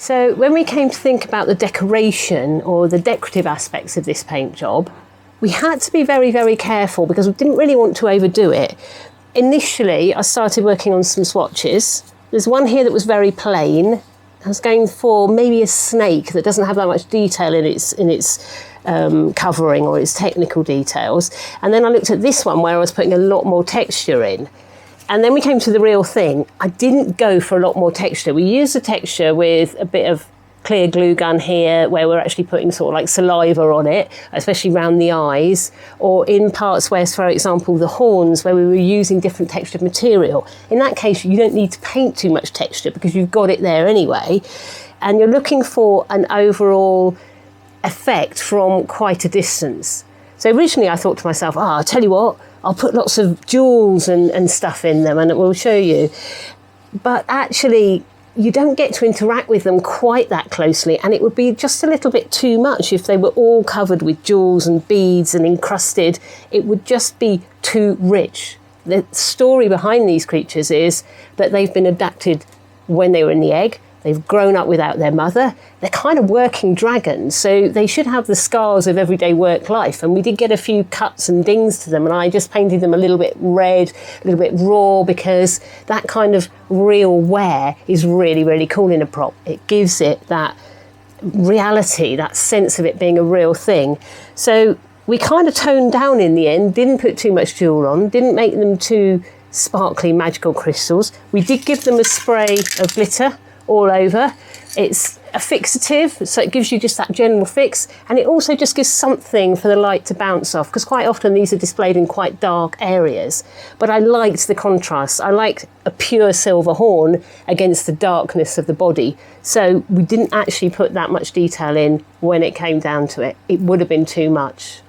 So when we came to think about the decoration or the decorative aspects of this paint job, we had to be very, very careful because we didn't really want to overdo it. Initially, I started working on some swatches. There's one here that was very plain. I was going for maybe a snake that doesn't have that much detail in its covering or its technical details. And then I looked at this one where I was putting a lot more texture in. And then we came to the real thing. I didn't go for a lot more texture. We used the texture with a bit of clear glue gun here where we're actually putting sort of like saliva on it, especially around the eyes, or in parts where, for example, the horns, where we were using different textured material. In that case, you don't need to paint too much texture because you've got it there anyway. And you're looking for an overall effect from quite a distance. So originally I thought to myself, I'll tell you what, I'll put lots of jewels and stuff in them and it will show you. But actually, you don't get to interact with them quite that closely, and it would be just a little bit too much if they were all covered with jewels and beads and encrusted. It would just be too rich. The story behind these creatures is that they've been adapted when they were in the egg. They've grown up without their mother. They're kind of working dragons, so they should have the scars of everyday work life. And we did get a few cuts and dings to them, and I just painted them a little bit red, a little bit raw, because that kind of real wear is really, really cool in a prop. It gives it that reality, that sense of it being a real thing. So we kind of toned down in the end, didn't put too much jewel on, didn't make them too sparkly magical crystals. We did give them a spray of glitter all over. It's a fixative, so it gives you just that general fix, and it also just gives something for the light to bounce off, because quite often these are displayed in quite dark areas. But I liked the contrast. I liked a pure silver horn against the darkness of the body. So we didn't actually put that much detail in when it came down to it. It would have been too much.